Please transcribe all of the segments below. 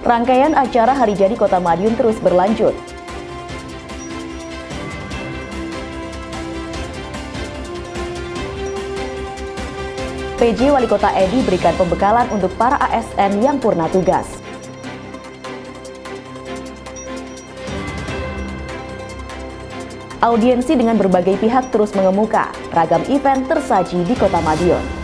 Rangkaian acara Hari Jadi Kota Madiun terus berlanjut. PJ Wali Kota Edi berikan pembekalan untuk para ASN yang purna tugas. Audiensi dengan berbagai pihak terus mengemuka, ragam event tersaji di Kota Madiun.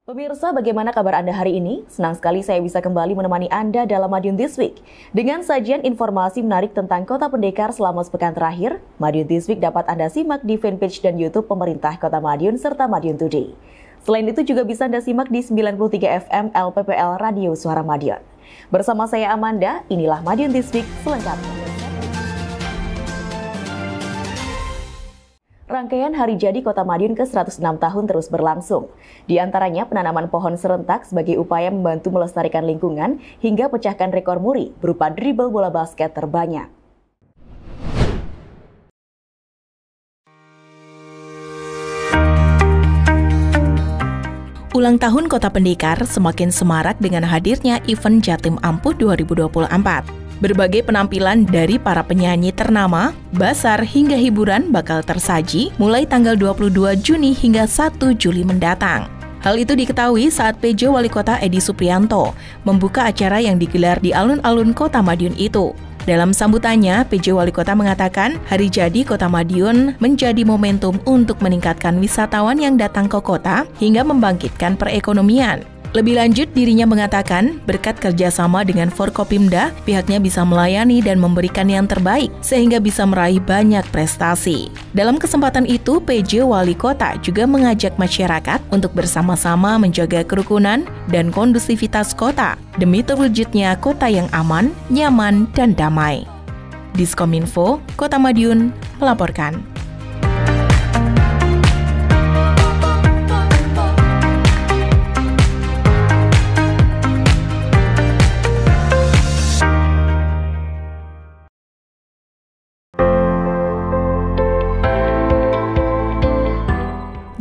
Pemirsa, bagaimana kabar Anda hari ini? Senang sekali saya bisa kembali menemani Anda dalam Madiun This Week. Dengan sajian informasi menarik tentang Kota Pendekar selama sepekan terakhir, Madiun This Week dapat Anda simak di fanpage dan YouTube pemerintah Kota Madiun serta Madiun Today. Selain itu juga bisa Anda simak di 93 FM LPPL Radio Suara Madiun. Bersama saya Amanda, inilah Madiun This Week selengkapnya. Rangkaian Hari Jadi Kota Madiun ke-106 tahun terus berlangsung. Di antaranya penanaman pohon serentak sebagai upaya membantu melestarikan lingkungan hingga pecahkan rekor muri berupa dribble bola basket terbanyak. Ulang tahun Kota Pendekar semakin semarak dengan hadirnya event Jatim Ampuh 2024. Berbagai penampilan dari para penyanyi ternama, basar hingga hiburan bakal tersaji mulai tanggal 22 Juni hingga 1 Juli mendatang. Hal itu diketahui saat PJ Wali Kota Edi Suprianto membuka acara yang digelar di alun-alun Kota Madiun itu. Dalam sambutannya, PJ Wali Kota mengatakan Hari Jadi Kota Madiun menjadi momentum untuk meningkatkan wisatawan yang datang ke kota hingga membangkitkan perekonomian. Lebih lanjut, dirinya mengatakan berkat kerjasama dengan Forkopimda, pihaknya bisa melayani dan memberikan yang terbaik sehingga bisa meraih banyak prestasi. Dalam kesempatan itu, PJ Wali Kota juga mengajak masyarakat untuk bersama-sama menjaga kerukunan dan kondusivitas kota demi terwujudnya kota yang aman, nyaman, dan damai. Diskominfo, Kota Madiun melaporkan.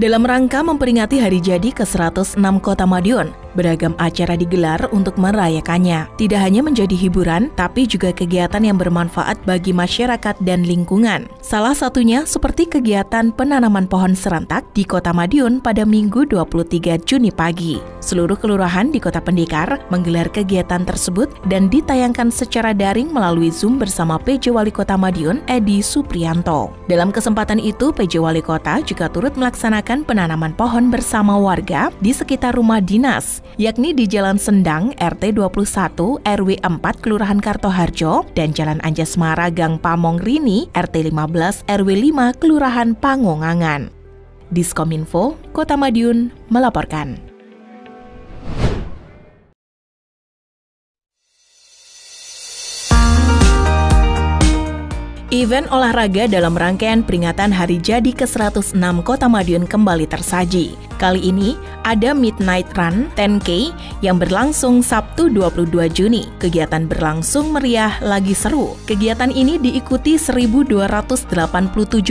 Dalam rangka memperingati Hari Jadi ke-106 Kota Madiun, beragam acara digelar untuk merayakannya. Tidak hanya menjadi hiburan, tapi juga kegiatan yang bermanfaat bagi masyarakat dan lingkungan. Salah satunya seperti kegiatan penanaman pohon serentak di Kota Madiun pada Minggu 23 Juni pagi. Seluruh kelurahan di Kota Pendekar menggelar kegiatan tersebut dan ditayangkan secara daring melalui Zoom bersama PJ Wali Kota Madiun, Edi Suprianto. Dalam kesempatan itu, PJ Wali Kota juga turut melaksanakan penanaman pohon bersama warga di sekitar rumah dinas, yakni di Jalan Sendang, RT 21, RW 4, Kelurahan Kartoharjo, dan Jalan Anjasmara, Gang Pamong Rini, RT 15, RW 5, Kelurahan Pangongangan. Diskominfo, Kota Madiun melaporkan. Event olahraga dalam rangkaian peringatan Hari Jadi ke-106 Kota Madiun kembali tersaji. Kali ini ada Midnight Run 10K yang berlangsung Sabtu 22 Juni. Kegiatan berlangsung meriah lagi seru. Kegiatan ini diikuti 1.287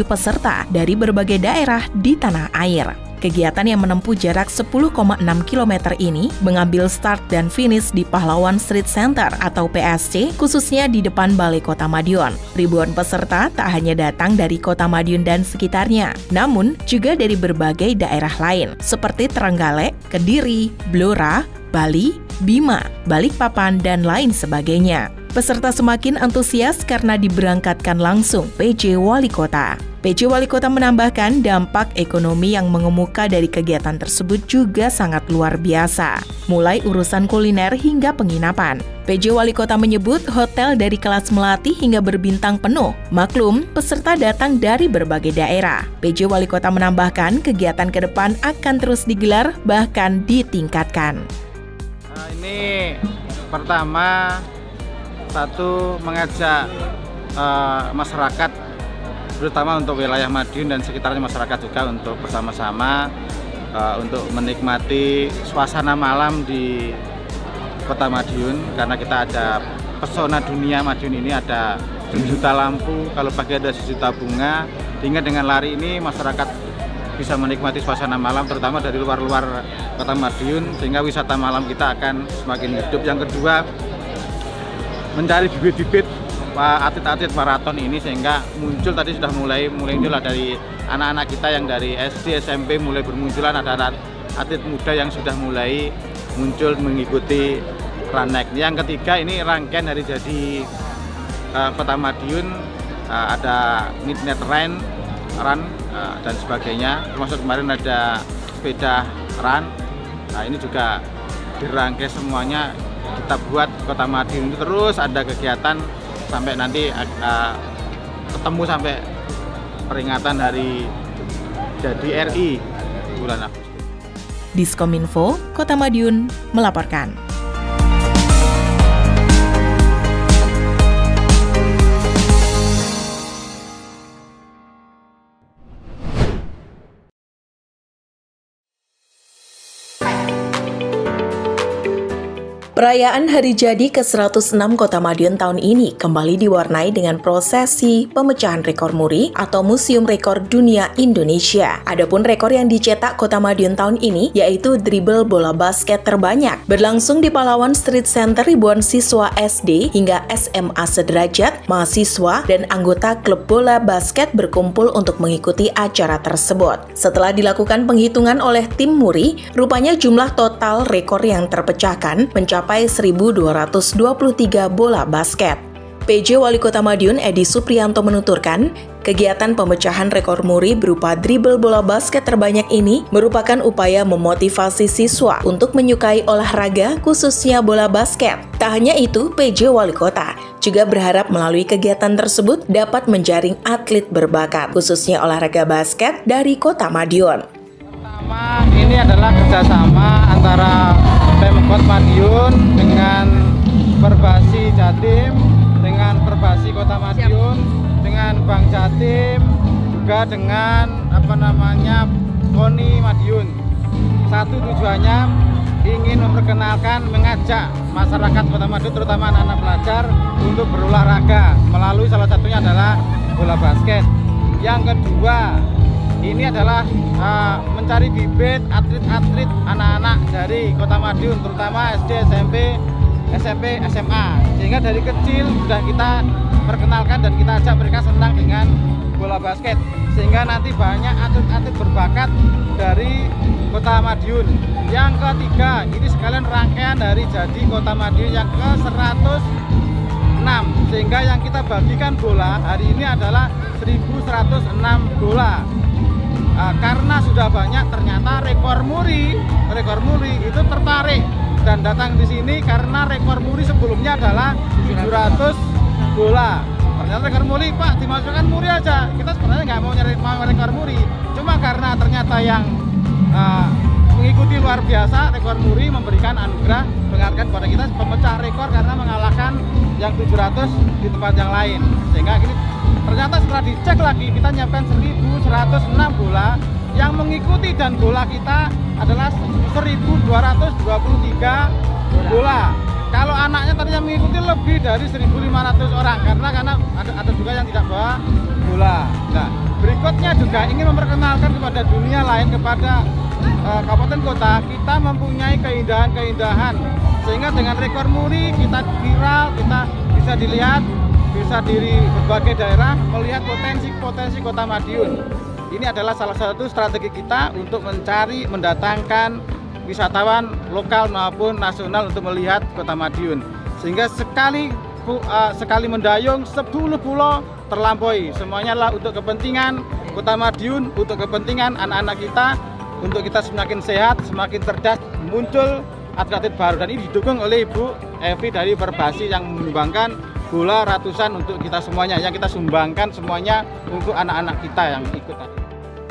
peserta dari berbagai daerah di tanah air. Kegiatan yang menempuh jarak 10,6 km ini mengambil start dan finish di Pahlawan Street Center atau PSC, khususnya di depan Balai Kota Madiun. Ribuan peserta tak hanya datang dari Kota Madiun dan sekitarnya, namun juga dari berbagai daerah lain, seperti Trenggalek, Kediri, Blora, Bali, Bima, Balikpapan, dan lain sebagainya. Peserta semakin antusias karena diberangkatkan langsung PJ Wali Kota. PJ Wali Kota menambahkan dampak ekonomi yang mengemuka dari kegiatan tersebut juga sangat luar biasa, mulai urusan kuliner hingga penginapan. PJ Wali Kota menyebut hotel dari kelas melati hingga berbintang penuh. Maklum, peserta datang dari berbagai daerah. PJ Wali Kota menambahkan kegiatan ke depan akan terus digelar bahkan ditingkatkan. Ini pertama, satu mengajak masyarakat, terutama untuk wilayah Madiun dan sekitarnya masyarakat juga untuk bersama-sama untuk menikmati suasana malam di Kota Madiun, karena kita ada pesona dunia Madiun ini, ada 1 juta lampu, kalau pagi ada 1 juta bunga, sehingga dengan lari ini masyarakat bisa menikmati suasana malam, terutama dari luar-luar Kota Madiun, sehingga wisata malam kita akan semakin hidup. Yang kedua, mencari bibit-bibit atlet-atlet maraton ini, sehingga muncul tadi sudah mulai muncul dari anak-anak kita yang dari SD, SMP mulai bermunculan, ada atlet muda yang sudah mulai muncul mengikuti Run Next. Yang ketiga, ini rangkaian hari jadi Kota Madiun, ada Midnight Run dan sebagainya, termasuk kemarin ada sepeda run. Nah, ini juga dirangkai semuanya, kita buat Kota Madiun itu terus ada kegiatan sampai nanti ketemu sampai peringatan hari jadi RI bulan Agustus. Diskominfo, Kota Madiun melaporkan. Perayaan Hari Jadi ke-106 Kota Madiun tahun ini kembali diwarnai dengan prosesi pemecahan rekor muri atau Museum Rekor Dunia Indonesia. Adapun rekor yang dicetak Kota Madiun tahun ini yaitu dribble bola basket terbanyak. Berlangsung di Pahlawan Street Center, ribuan siswa SD hingga SMA sederajat, mahasiswa, dan anggota klub bola basket berkumpul untuk mengikuti acara tersebut. Setelah dilakukan penghitungan oleh tim muri, rupanya jumlah total rekor yang terpecahkan mencapai 1.223 bola basket. PJ Wali Kota Madiun Edi Supriyanto menuturkan, kegiatan pemecahan rekor muri berupa dribble bola basket terbanyak ini merupakan upaya memotivasi siswa untuk menyukai olahraga, khususnya bola basket. Tak hanya itu, PJ Wali Kota juga berharap melalui kegiatan tersebut dapat menjaring atlet berbakat, khususnya olahraga basket dari Kota Madiun. Pertama, ini adalah kerjasama antara Pemkot Madiun dengan Perbasi Jatim, dengan Perbasi Kota Madiun, dengan Bank Jatim, juga dengan KONI Madiun. Satu tujuannya ingin memperkenalkan, mengajak masyarakat Kota Madiun, terutama anak-anak pelajar, untuk berolahraga melalui salah satunya adalah bola basket. Yang kedua, ini adalah mencari bibit atlet-atlet anak-anak dari Kota Madiun, terutama SD, SMP, SMA, sehingga dari kecil sudah kita perkenalkan dan kita ajak mereka senang dengan bola basket, sehingga nanti banyak atlet-atlet berbakat dari Kota Madiun. Yang ketiga, ini sekalian rangkaian dari jadi Kota Madiun yang ke-106, sehingga yang kita bagikan bola hari ini adalah 1.106 bola. Karena sudah banyak, ternyata rekor muri itu tertarik dan datang di sini karena rekor muri sebelumnya adalah 700 bola. Ternyata rekor muri, Pak, dimasukkan muri aja. Kita sebenarnya nggak mau nyari rekor muri, cuma karena ternyata yang mengikuti luar biasa, rekor muri memberikan anugerah penghargaan kepada kita pemecah rekor karena mengalahkan yang 700 di tempat yang lain. Sehingga ini ternyata setelah dicek lagi, kita nyiapkan 1.106 bola yang mengikuti, dan bola kita adalah 1.223 bola. Kalau anaknya tadi yang mengikuti lebih dari 1.500 orang karena ada juga yang tidak bawa bola. Nah, berikutnya juga ingin memperkenalkan kepada dunia lain, kepada kabupaten kota, kita mempunyai keindahan-keindahan, sehingga dengan rekor muri kita viral, kita bisa dilihat, bisa dari berbagai daerah melihat potensi Kota Madiun. Ini adalah salah satu strategi kita untuk mendatangkan wisatawan lokal maupun nasional untuk melihat Kota Madiun. Sehingga sekali mendayung 10 pulau terlampaui. Semuanya adalah untuk kepentingan Kota Madiun, untuk kepentingan anak-anak kita, untuk kita semakin sehat, semakin cerdas, muncul atlet-atlet baru. Dan ini didukung oleh Ibu Evi dari Perbasi yang menyumbangkan bola ratusan untuk kita semuanya, yang kita sumbangkan semuanya untuk anak-anak kita yang ikut tadi.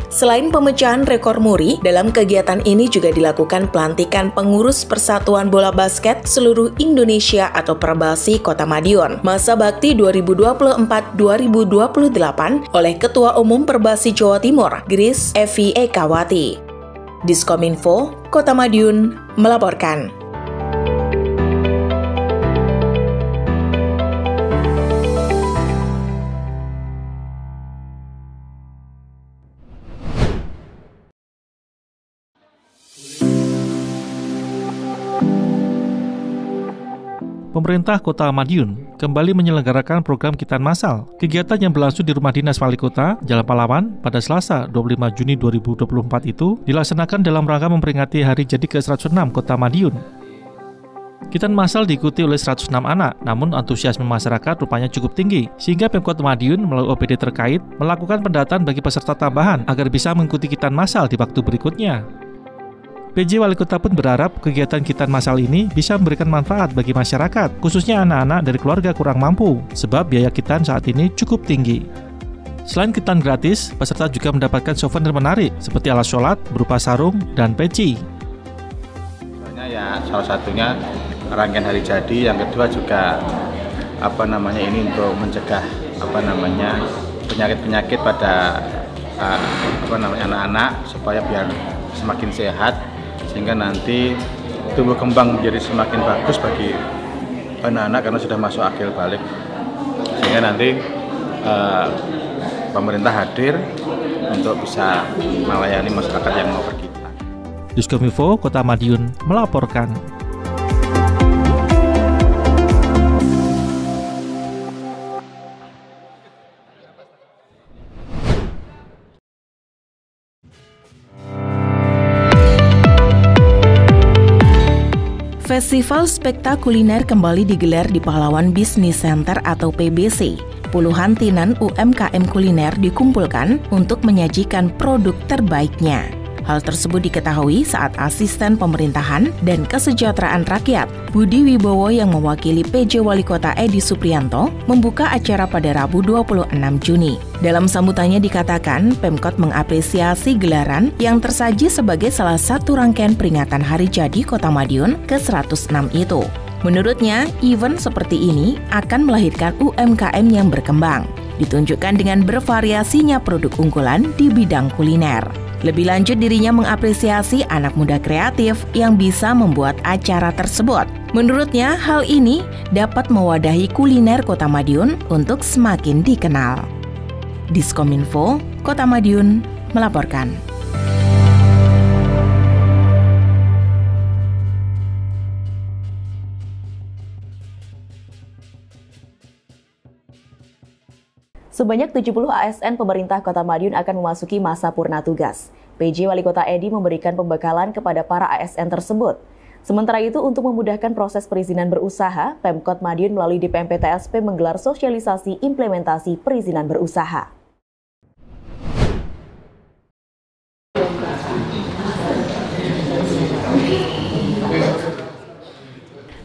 Selain pemecahan rekor muri, dalam kegiatan ini juga dilakukan pelantikan pengurus Persatuan Bola Basket Seluruh Indonesia atau Perbasi Kota Madiun masa bakti 2024-2028 oleh Ketua Umum Perbasi Jawa Timur, Grace Evi Ekawati. Diskominfo, Kota Madiun melaporkan. Pemerintah Kota Madiun kembali menyelenggarakan program Kitan Massal. Kegiatan yang berlangsung di Rumah Dinas Wali Kota, Jalan Pahlawan, pada Selasa 25 Juni 2024 itu dilaksanakan dalam rangka memperingati hari jadi ke-106 Kota Madiun. Kitan Massal diikuti oleh 106 anak, namun antusiasme masyarakat rupanya cukup tinggi, sehingga Pemkot Madiun melalui OPD terkait melakukan pendataan bagi peserta tambahan agar bisa mengikuti Kitan Massal di waktu berikutnya. PJ Wali Kota pun berharap kegiatan Kitan Massal ini bisa memberikan manfaat bagi masyarakat, khususnya anak-anak dari keluarga kurang mampu, sebab biaya kitan saat ini cukup tinggi. Selain kitan gratis, peserta juga mendapatkan souvenir menarik, seperti alat sholat berupa sarung dan peci. Ya, salah satunya rangkaian hari jadi, yang kedua juga ini untuk mencegah penyakit-penyakit pada anak-anak supaya biar semakin sehat, sehingga nanti tumbuh kembang menjadi semakin bagus bagi anak-anak karena sudah masuk akil balik, sehingga nanti pemerintah hadir untuk bisa melayani masyarakat yang mau pergi. Diskominfo Kota Madiun melaporkan. Festival Spektakuliner kembali digelar di Pahlawan Business Center atau PBC. Puluhan tinan UMKM kuliner dikumpulkan untuk menyajikan produk terbaiknya. Hal tersebut diketahui saat Asisten Pemerintahan dan Kesejahteraan Rakyat Budi Wibowo yang mewakili PJ Wali Kota Edi Suprianto membuka acara pada Rabu 26 Juni. Dalam sambutannya dikatakan Pemkot mengapresiasi gelaran yang tersaji sebagai salah satu rangkaian peringatan Hari Jadi Kota Madiun ke-106 itu. Menurutnya, event seperti ini akan melahirkan UMKM yang berkembang, ditunjukkan dengan bervariasinya produk unggulan di bidang kuliner. Lebih lanjut, dirinya mengapresiasi anak muda kreatif yang bisa membuat acara tersebut. Menurutnya, hal ini dapat mewadahi kuliner Kota Madiun untuk semakin dikenal. Diskominfo, Kota Madiun melaporkan. Sebanyak 70 ASN pemerintah Kota Madiun akan memasuki masa purna tugas. PJ Wali Kota Edi memberikan pembekalan kepada para ASN tersebut. Sementara itu, untuk memudahkan proses perizinan berusaha, Pemkot Madiun melalui DPMP-TSP menggelar sosialisasi implementasi perizinan berusaha.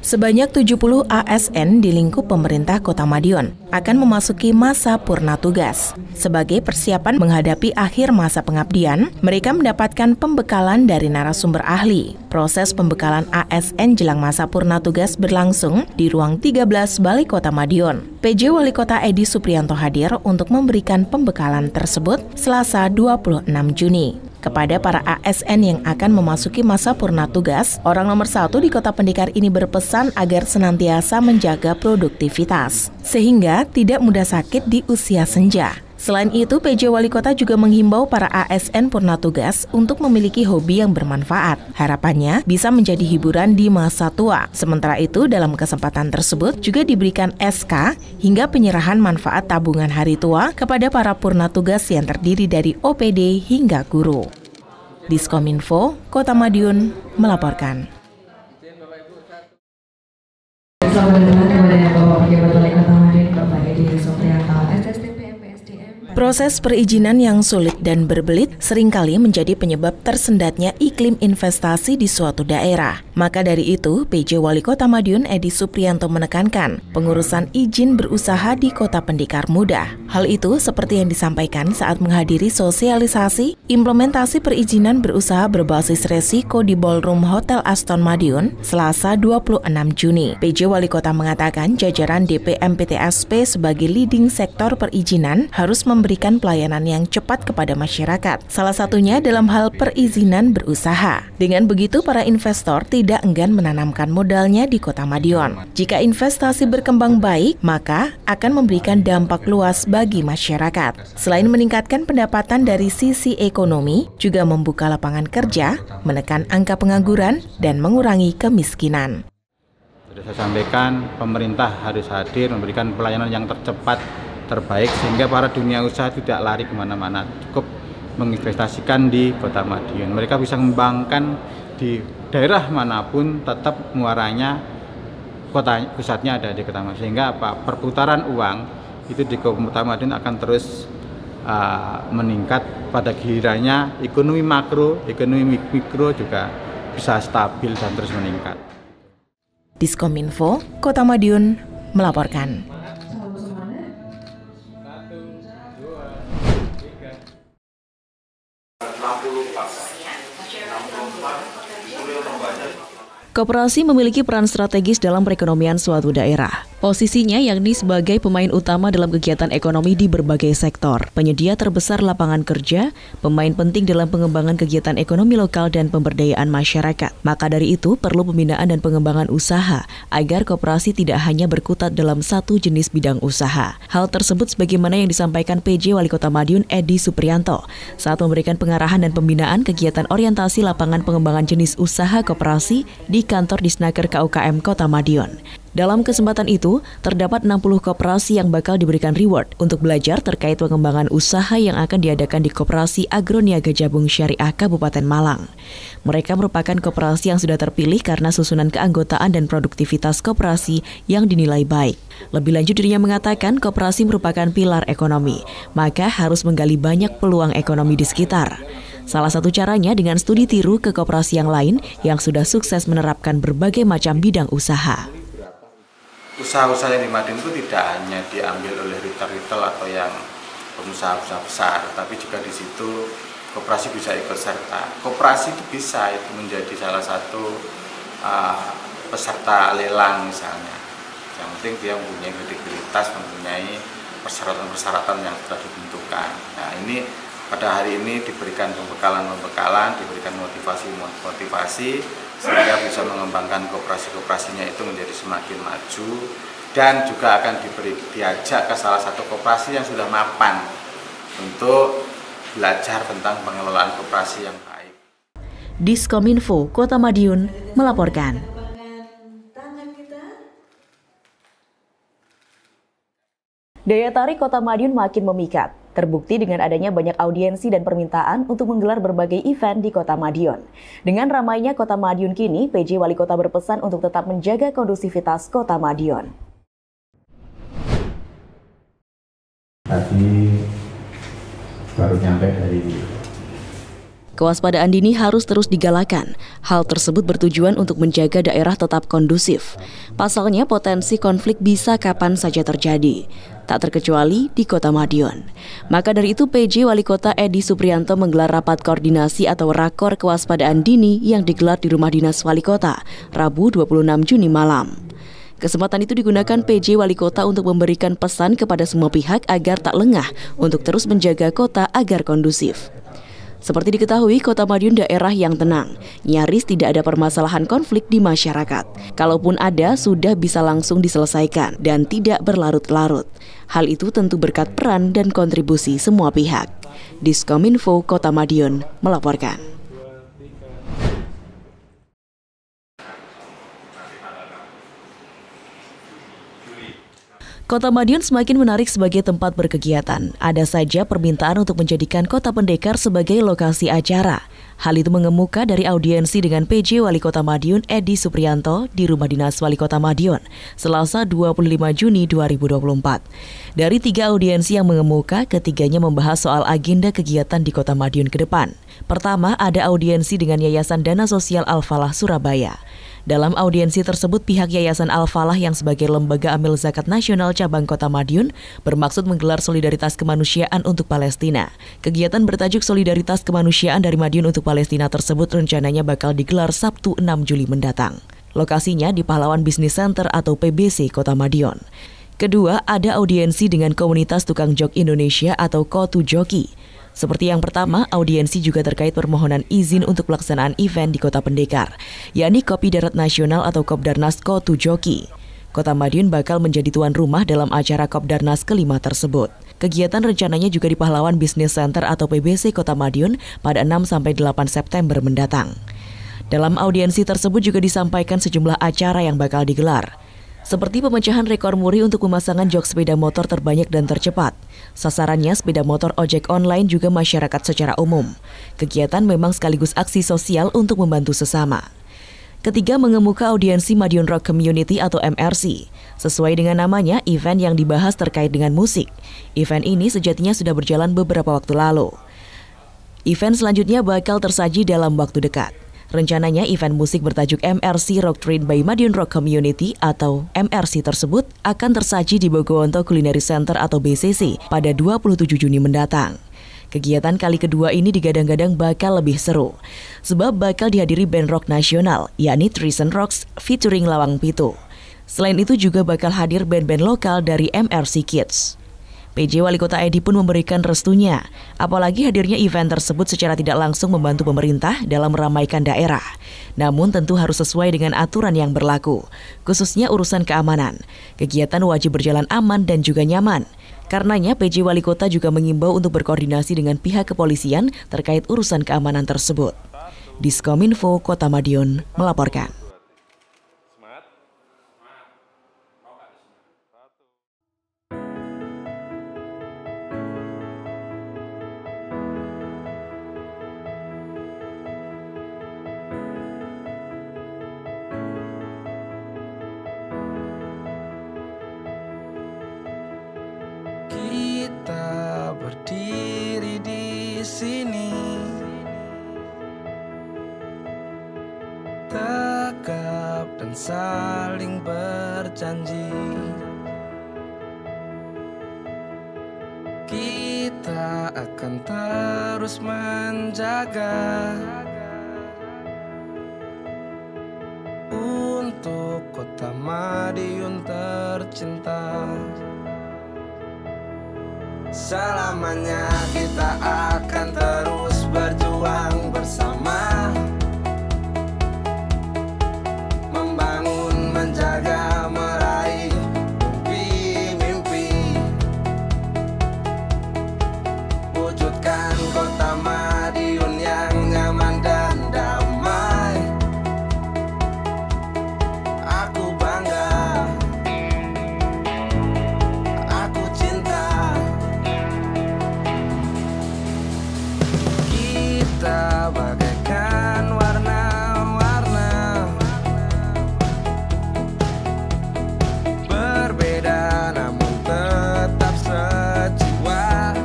Sebanyak 70 ASN di lingkup pemerintah Kota Madiun akan memasuki masa purna tugas. Sebagai persiapan menghadapi akhir masa pengabdian, mereka mendapatkan pembekalan dari narasumber ahli. Proses pembekalan ASN jelang masa purna tugas berlangsung di ruang 13 Balai Kota Madiun. PJ Wali Kota Edi Suprianto hadir untuk memberikan pembekalan tersebut Selasa 26 Juni. Kepada para ASN yang akan memasuki masa purna tugas, orang nomor 1 di Kota Pendekar ini berpesan agar senantiasa menjaga produktivitas, sehingga tidak mudah sakit di usia senja. Selain itu, PJ Wali Kota juga menghimbau para ASN purna tugas untuk memiliki hobi yang bermanfaat. Harapannya bisa menjadi hiburan di masa tua. Sementara itu, dalam kesempatan tersebut juga diberikan SK hingga penyerahan manfaat tabungan hari tua kepada para purna tugas yang terdiri dari OPD hingga guru. Diskominfo, Kota Madiun melaporkan. Selamat datang kepada Bapak Pejabat Wali Kota Madiun, Bapak Edi Suprianto, SSTP MPSDM. Proses perizinan yang sulit dan berbelit seringkali menjadi penyebab tersendatnya iklim investasi di suatu daerah. Maka dari itu, PJ Wali Kota Madiun Edi Suprianto menekankan pengurusan izin berusaha di Kota Pendekar mudah. Hal itu seperti yang disampaikan saat menghadiri sosialisasi implementasi perizinan berusaha berbasis resiko di Ballroom Hotel Aston Madiun Selasa 26 Juni. PJ Wali Kota mengatakan jajaran DPMP-TSP sebagai leading sektor perizinan harus memberikan pelayanan yang cepat kepada masyarakat. Salah satunya dalam hal perizinan berusaha. Dengan begitu, para investor tidak enggan menanamkan modalnya di Kota Madiun. Jika investasi berkembang baik, maka akan memberikan dampak luas bagi masyarakat. Selain meningkatkan pendapatan dari sisi ekonomi, juga membuka lapangan kerja, menekan angka pengangguran, dan mengurangi kemiskinan. Sudah saya sampaikan, pemerintah harus hadir memberikan pelayanan yang tercepat, terbaik, sehingga para dunia usaha tidak lari kemana-mana, cukup menginvestasikan di Kota Madiun. Mereka bisa mengembangkan di daerah manapun, tetap muaranya kota pusatnya ada di Kota Madiun, sehingga perputaran uang itu di Kota Madiun akan terus meningkat. Pada gilirannya ekonomi makro, ekonomi mikro juga bisa stabil dan terus meningkat. Diskominfo, Kota Madiun melaporkan. Koperasi memiliki peran strategis dalam perekonomian suatu daerah. Posisinya yakni sebagai pemain utama dalam kegiatan ekonomi di berbagai sektor, penyedia terbesar lapangan kerja, pemain penting dalam pengembangan kegiatan ekonomi lokal dan pemberdayaan masyarakat. Maka dari itu, perlu pembinaan dan pengembangan usaha agar koperasi tidak hanya berkutat dalam satu jenis bidang usaha. Hal tersebut sebagaimana yang disampaikan PJ Wali Kota Madiun Edi Supriyanto saat memberikan pengarahan dan pembinaan kegiatan orientasi lapangan pengembangan jenis usaha koperasi di kantor Disnaker KUKM Kota Madiun. Dalam kesempatan itu, terdapat 60 koperasi yang bakal diberikan reward untuk belajar terkait pengembangan usaha yang akan diadakan di Koperasi Agroniaga Jabung Syariah Kabupaten Malang. Mereka merupakan koperasi yang sudah terpilih karena susunan keanggotaan dan produktivitas koperasi yang dinilai baik. Lebih lanjut, dirinya mengatakan koperasi merupakan pilar ekonomi, maka harus menggali banyak peluang ekonomi di sekitar. Salah satu caranya dengan studi tiru ke koperasi yang lain yang sudah sukses menerapkan berbagai macam bidang usaha. Usaha-usaha yang di Madiun itu tidak hanya diambil oleh retail atau yang pengusaha-usaha besar, tapi juga di situ koperasi bisa ikut serta. Koperasi itu bisa menjadi salah satu peserta lelang misalnya. Yang penting dia mempunyai kredibilitas, mempunyai persyaratan-persyaratan yang sudah ditentukan. Nah, ini pada hari ini diberikan pembekalan, diberikan motivasi, sehingga bisa mengembangkan koperasi-koperasinya itu menjadi semakin maju, dan juga akan diajak ke salah satu koperasi yang sudah mapan untuk belajar tentang pengelolaan koperasi yang baik. Diskominfo Kota Madiun melaporkan. Daya tarik Kota Madiun makin memikat. Terbukti dengan adanya banyak audiensi dan permintaan untuk menggelar berbagai event di Kota Madiun. Dengan ramainya Kota Madiun kini, PJ Wali Kota berpesan untuk tetap menjaga kondusivitas Kota Madiun. Tadi baru nyampe dari Kewaspadaan dini harus terus digalakan. Hal tersebut bertujuan untuk menjaga daerah tetap kondusif. Pasalnya potensi konflik bisa kapan saja terjadi, tak terkecuali di Kota Madiun. Maka dari itu PJ Wali Kota Edi Supriyanto menggelar rapat koordinasi atau rakor kewaspadaan dini yang digelar di Rumah Dinas Wali Kota, Rabu 26 Juni malam. Kesempatan itu digunakan PJ Wali Kota untuk memberikan pesan kepada semua pihak agar tak lengah untuk terus menjaga kota agar kondusif. Seperti diketahui, Kota Madiun daerah yang tenang, nyaris tidak ada permasalahan konflik di masyarakat. Kalaupun ada, sudah bisa langsung diselesaikan dan tidak berlarut-larut. Hal itu tentu berkat peran dan kontribusi semua pihak. Diskominfo Kota Madiun melaporkan. Kota Madiun semakin menarik sebagai tempat berkegiatan. Ada saja permintaan untuk menjadikan Kota Pendekar sebagai lokasi acara. Hal itu mengemuka dari audiensi dengan PJ Wali Kota Madiun Edi Supriyanto di Rumah Dinas Wali Kota Madiun, Selasa 25 Juni 2024. Dari 3 audiensi yang mengemuka, ketiganya membahas soal agenda kegiatan di Kota Madiun ke depan. Pertama, ada audiensi dengan Yayasan Dana Sosial Al-Falah Surabaya. Dalam audiensi tersebut, pihak Yayasan Al-Falah yang sebagai lembaga amil zakat nasional cabang Kota Madiun bermaksud menggelar solidaritas kemanusiaan untuk Palestina. Kegiatan bertajuk Solidaritas Kemanusiaan dari Madiun untuk Palestina tersebut rencananya bakal digelar Sabtu 6 Juli mendatang. Lokasinya di Pahlawan Business Center atau PBC Kota Madiun. Kedua, ada audiensi dengan komunitas tukang jok Indonesia atau Kotu Joki. Seperti yang pertama, audiensi juga terkait permohonan izin untuk pelaksanaan event di Kota Pendekar, yakni Kopi Darat Nasional atau Kopdarnas Kotu Joki. Kota Madiun bakal menjadi tuan rumah dalam acara Kopdarnas kelima tersebut. Kegiatan rencananya juga di Pahlawan Business Center atau PBC Kota Madiun pada 6-8 September mendatang. Dalam audiensi tersebut juga disampaikan sejumlah acara yang bakal digelar, seperti pemecahan rekor muri untuk pemasangan jok sepeda motor terbanyak dan tercepat. Sasarannya sepeda motor ojek online juga masyarakat secara umum. Kegiatan memang sekaligus aksi sosial untuk membantu sesama. Ketiga, mengemuka audiensi Madiun Rock Community atau MRC. Sesuai dengan namanya, event yang dibahas terkait dengan musik. Event ini sejatinya sudah berjalan beberapa waktu lalu. Event selanjutnya bakal tersaji dalam waktu dekat. Rencananya event musik bertajuk MRC Rock Train by Madiun Rock Community atau MRC tersebut akan tersaji di Bogowonto Culinary Center atau BCC pada 27 Juni mendatang. Kegiatan kali kedua ini digadang-gadang bakal lebih seru, sebab bakal dihadiri band rock nasional, yakni Treason Rocks featuring Lawang Pitu. Selain itu juga bakal hadir band-band lokal dari MRC Kids. PJ Wali Kota Edi pun memberikan restunya, apalagi hadirnya event tersebut secara tidak langsung membantu pemerintah dalam meramaikan daerah. Namun tentu harus sesuai dengan aturan yang berlaku, khususnya urusan keamanan. Kegiatan wajib berjalan aman dan juga nyaman. Karenanya PJ Wali Kota juga mengimbau untuk berkoordinasi dengan pihak kepolisian terkait urusan keamanan tersebut. Diskominfo Kota Madiun melaporkan. Kita berdiri di sini, tegap dan saling berjanji. Kita akan terus menjaga untuk Kota Madiun tercinta. Selamanya kita akan terus berjuang bersama, membangun, menjaga, meraih mimpi-mimpi, wujudkan Kota Madiun yang nyaman dan damai. Aku bangga, aku cinta. Kita bagaikan warna-warna, berbeda namun tetap sejiwa.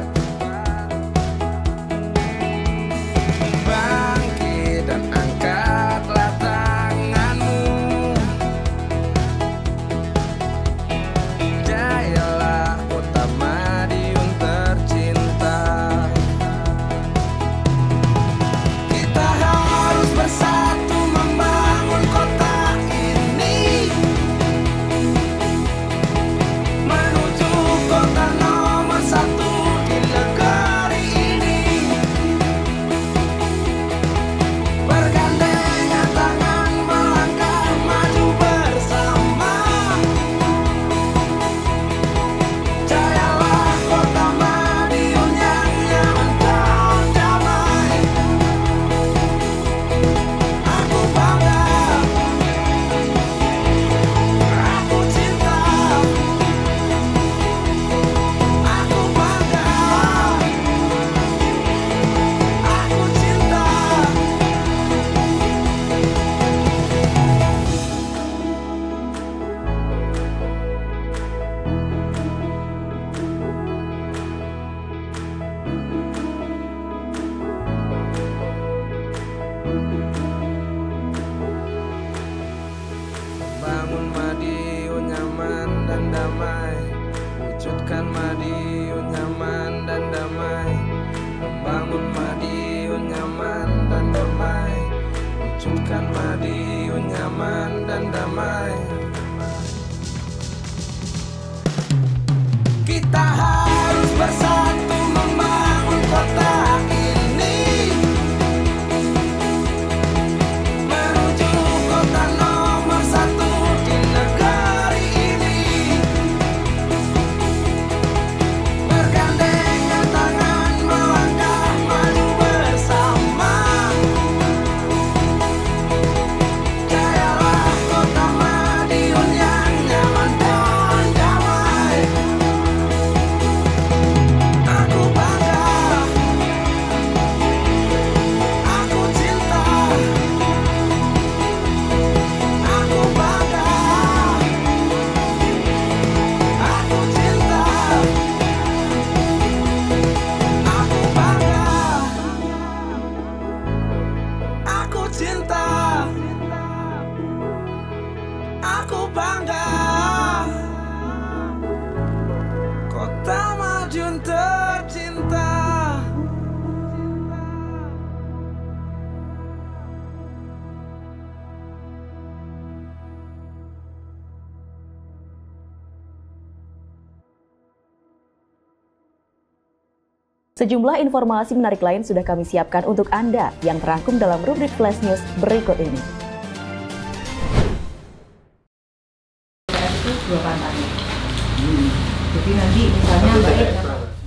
Bangkit dan angkatlah tanganmu, jayalah Kota Madiun tercinta. Bersatu membangun kota ini, menuju kota nomor satu di negeri ini. Bergandengan tangan melangkah maju bersama, jayalah Kota Madiun yang nyaman dan damai. Aku bangga, aku cinta. Aku bangga, aku cinta. Bangun Madiun nyaman dan damai, wujudkan Madiun nyaman dan damai. Membangun Madiun nyaman dan damai, wujudkan Madiun nyaman dan damai. Kita harus bersatu membangun kota ini, menuju kota nomor satu di negeri ini. Bergandengan tangan melangkah maju bersama, Sejumlah informasi menarik lain sudah kami siapkan untuk Anda yang terangkum dalam rubrik Flash News berikut ini. Jadi nanti misalnya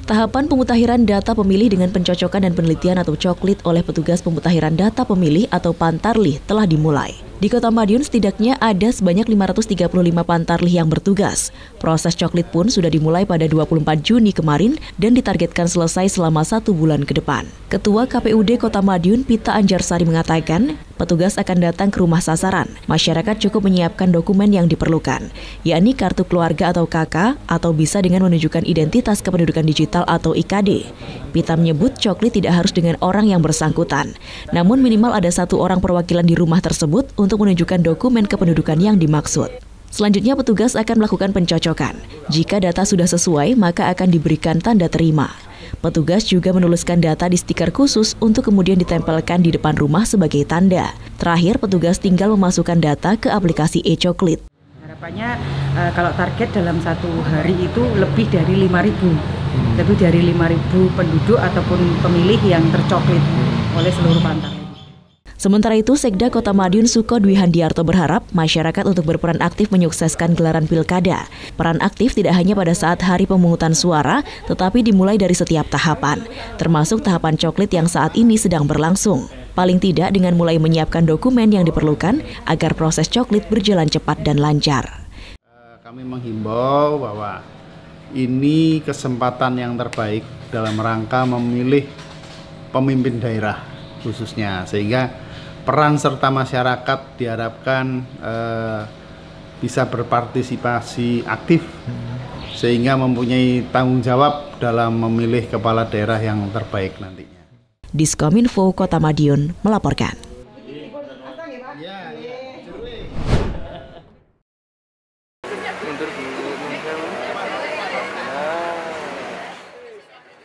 Tahapan pemutahiran data pemilih dengan pencocokan dan penelitian atau coklit oleh petugas pemutahiran data pemilih atau Pantarlih telah dimulai. Di Kota Madiun setidaknya ada sebanyak 535 Pantarlih yang bertugas. Proses coklit pun sudah dimulai pada 24 Juni kemarin dan ditargetkan selesai selama 1 bulan ke depan. Ketua KPUD Kota Madiun Pita Anjarsari mengatakan, petugas akan datang ke rumah sasaran. Masyarakat cukup menyiapkan dokumen yang diperlukan, yakni kartu keluarga atau KK, atau bisa dengan menunjukkan identitas kependudukan digital atau IKD. Pita menyebut coklit tidak harus dengan orang yang bersangkutan, namun minimal ada 1 orang perwakilan di rumah tersebut untuk menunjukkan dokumen kependudukan yang dimaksud. Selanjutnya petugas akan melakukan pencocokan. Jika data sudah sesuai, maka akan diberikan tanda terima. Petugas juga menuliskan data di stiker khusus untuk kemudian ditempelkan di depan rumah sebagai tanda. Terakhir, petugas tinggal memasukkan data ke aplikasi e-coklit. Harapannya kalau target dalam 1 hari itu lebih dari 5.000. Lebih dari 5.000 penduduk ataupun pemilih yang tercoklit oleh seluruh Pantarlih. Sementara itu, Sekda Kota Madiun Suko Dwi Handiarto berharap masyarakat untuk berperan aktif menyukseskan gelaran pilkada. Peran aktif tidak hanya pada saat hari pemungutan suara, tetapi dimulai dari setiap tahapan, termasuk tahapan coklit yang saat ini sedang berlangsung. Paling tidak dengan mulai menyiapkan dokumen yang diperlukan agar proses coklit berjalan cepat dan lancar. Kami menghimbau bahwa ini kesempatan yang terbaik dalam rangka memilih pemimpin daerah khususnya, sehingga peran serta masyarakat diharapkan bisa berpartisipasi aktif sehingga mempunyai tanggung jawab dalam memilih kepala daerah yang terbaik nantinya. Diskominfo Kota Madiun melaporkan.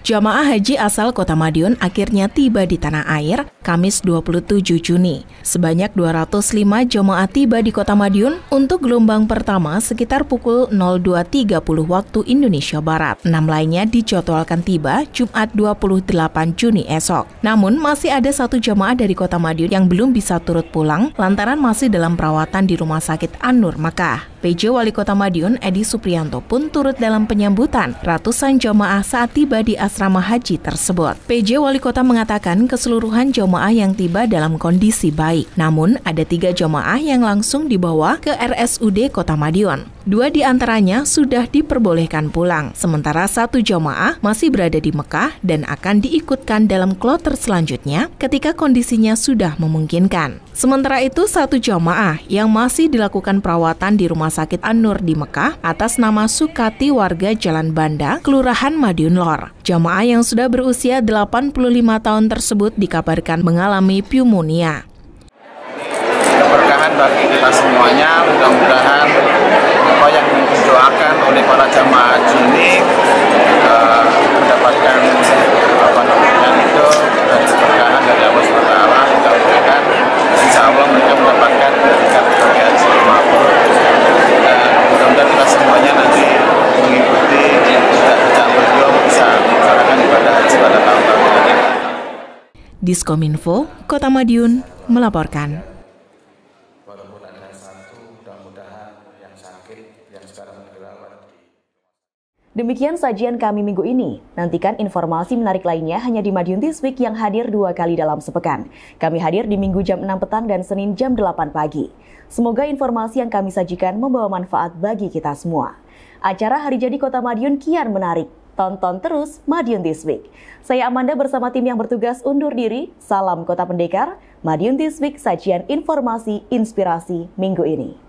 Jamaah haji asal Kota Madiun akhirnya tiba di tanah air Kamis 27 Juni. Sebanyak 205 jamaah tiba di Kota Madiun untuk gelombang pertama sekitar pukul 02.30 waktu Indonesia Barat. 6 lainnya dijadwalkan tiba Jumat 28 Juni esok. Namun masih ada 1 jamaah dari Kota Madiun yang belum bisa turut pulang lantaran masih dalam perawatan di Rumah Sakit An-Nur Makkah. PJ Wali Kota Madiun Edi Supriyanto pun turut dalam penyambutan ratusan jamaah saat tiba di asrama haji tersebut. PJ Wali Kota mengatakan keseluruhan jamaah yang tiba dalam kondisi baik. Namun ada 3 jamaah yang langsung dibawa ke RSUD Kota Madiun. 2 di antaranya sudah diperbolehkan pulang, sementara 1 jamaah masih berada di Mekah dan akan diikutkan dalam kloter selanjutnya ketika kondisinya sudah memungkinkan. Sementara itu 1 jamaah yang masih dilakukan perawatan di Rumah Sakit An-Nur di Mekah atas nama Sukati warga Jalan Banda, Kelurahan Madiun Lor. Jamaah yang sudah berusia 85 tahun tersebut dikabarkan mengalami pneumonia. Keberkahan bagi kita semuanya, mudah-mudahan apa yang didoakan oleh para jamaah haji ini mendapatkan dari keberkahan dari Allah SWT. Mudah-mudahan insya Allah mereka mendapatkan kategori haji makbul. Mudah-mudahan kita semuanya nanti mengikuti jejak beliau bisa melaksanakan ibadah haji pada tahun-tahun ini. Diskominfo Kota Madiun melaporkan. Demikian sajian kami minggu ini. Nantikan informasi menarik lainnya hanya di Madiun This Week yang hadir 2 kali dalam sepekan. Kami hadir di Minggu jam 6 petang dan Senin jam 8 pagi. Semoga informasi yang kami sajikan membawa manfaat bagi kita semua. Acara Hari Jadi Kota Madiun kian menarik. Tonton terus Madiun This Week. Saya Amanda bersama tim yang bertugas undur diri. Salam Kota Pendekar. Madiun This Week, sajian informasi inspirasi minggu ini.